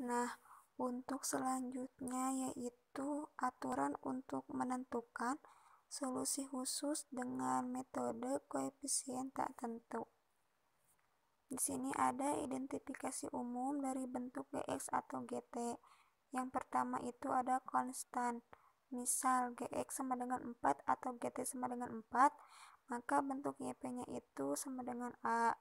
Nah, untuk selanjutnya yaitu aturan untuk menentukan solusi khusus dengan metode koefisien tak tentu. Di sini ada identifikasi umum dari bentuk Gx atau Gt. Yang pertama itu ada konstan. Misal Gx sama dengan 4 atau Gt sama dengan 4, maka bentuk Yp-nya itu sama dengan A.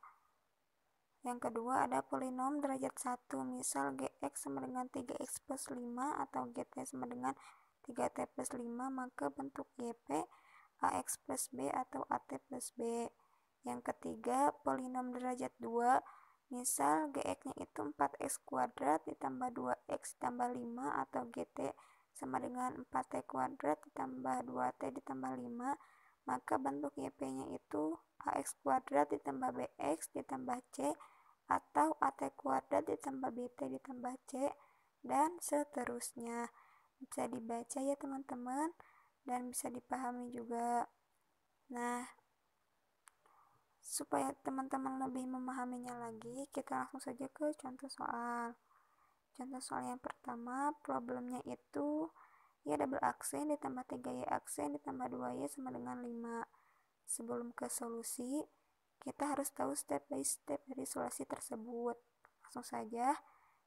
Yang kedua ada polinom derajat 1. Misal Gx sama dengan 3x plus 5 atau Gt sama dengan 3t plus 5, maka bentuk Yp Ax plus B atau At plus B. Yang ketiga polinom derajat 2. Misal Gx-nya itu 4x kuadrat ditambah 2x ditambah 5 atau Gt sama dengan 4t kuadrat ditambah 2t ditambah 5, maka bentuk Yp-nya itu Ax kuadrat ditambah Bx ditambah C atau At kuadrat ditambah Bt ditambah C, dan seterusnya. Bisa dibaca ya teman-teman, dan bisa dipahami juga. Nah, supaya teman-teman lebih memahaminya lagi, kita langsung saja ke contoh soal. Contoh soal yang pertama, problemnya itu Y double aksen ditambah 3Y aksen ditambah 2Y sama dengan 5. Sebelum ke solusi, kita harus tahu step by step dari solusi tersebut. Langsung saja.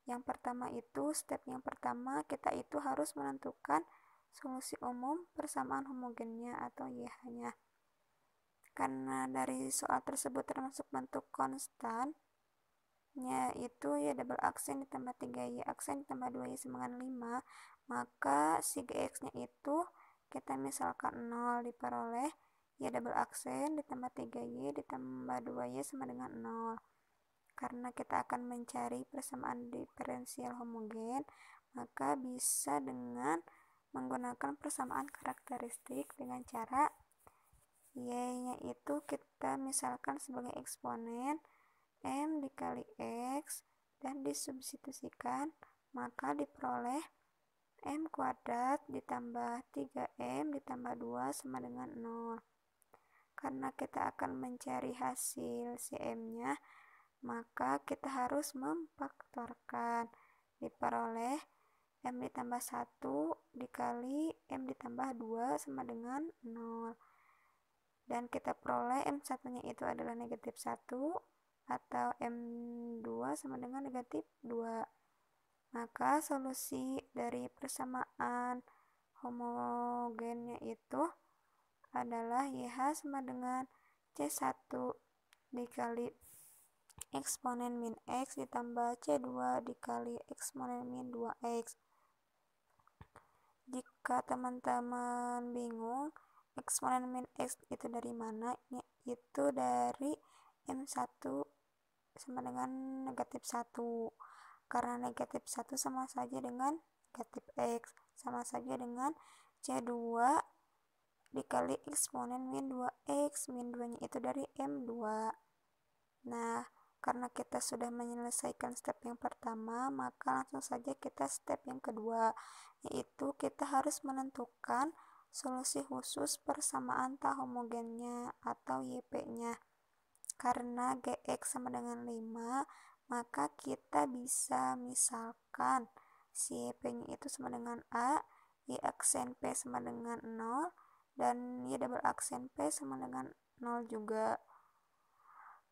Yang pertama itu, step yang pertama kita itu harus menentukan solusi umum persamaan homogennya atau YH-nya. Karena dari soal tersebut termasuk bentuk konstan, yaitu Y double aksen ditambah 3Y aksen ditambah 2Y sama dengan 5, maka si Gx-nya itu kita misalkan 0, diperoleh Y double aksen ditambah 3Y ditambah 2Y sama dengan 0. Karena kita akan mencari persamaan diferensial homogen, maka bisa dengan menggunakan persamaan karakteristik dengan cara Y-nya itu kita misalkan sebagai eksponen M dikali X dan disubstitusikan, maka diperoleh M kuadrat ditambah 3M ditambah 2 sama dengan 0. Karena kita akan mencari hasil CM-nya, maka kita harus memfaktorkan. Diperoleh M ditambah 1 dikali M ditambah 2 sama dengan 0. Dan kita peroleh M1 nya itu adalah negatif 1 atau M2 sama dengan negatif 2. Maka solusi dari persamaan homogennya itu adalah YH sama dengan C1 dikali eksponen min X ditambah C2 dikali eksponen min 2X. Jika teman-teman bingung eksponen min X itu dari mana, itu dari M1 sama dengan negatif 1. Karena negatif 1 sama saja dengan negatif X, sama saja dengan C2 dikali eksponen min 2X. Min 2 nya itu dari M2. Nah, karena kita sudah menyelesaikan step yang pertama, maka langsung saja kita step yang kedua, yaitu kita harus menentukan solusi khusus persamaan tak homogennya atau YP-nya. Karena Gx sama dengan 5, maka kita bisa misalkan si YP-nya itu sama dengan A, Y aksen P sama dengan 0, dan Y double aksen P sama dengan 0 juga.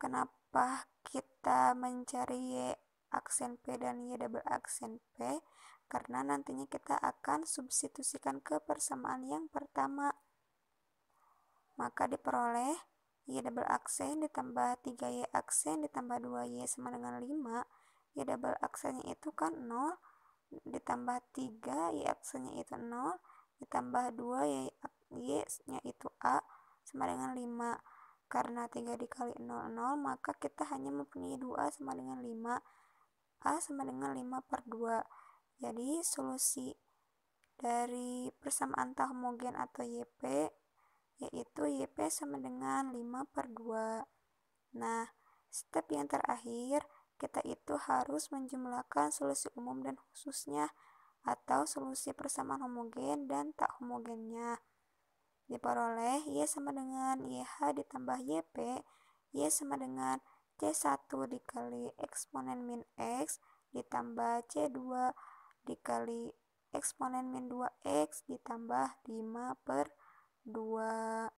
Kenapa kita mencari Y aksen P dan Y double aksen P? Karena nantinya kita akan substitusikan ke persamaan yang pertama. Maka diperoleh Y double aksen ditambah 3Y aksen ditambah 2Y sama dengan 5. Y double aksennya itu kan 0, ditambah 3 Y aksennya itu 0, ditambah 2 Y-nya itu A sama dengan 5. Karena 3 dikali 0, 0, maka kita hanya mempunyai 2A sama dengan 5. A sama dengan 5 per 2. Jadi solusi dari persamaan tak homogen atau YP yaitu YP sama dengan 5 per 2. Nah, step yang terakhir, kita itu harus menjumlahkan solusi umum dan khususnya atau solusi persamaan homogen dan tak homogennya. Diperoleh Y sama dengan YH ditambah YP, Y sama dengan C1 dikali eksponen min X ditambah C2 dikali eksponen min 2X ditambah 5/2.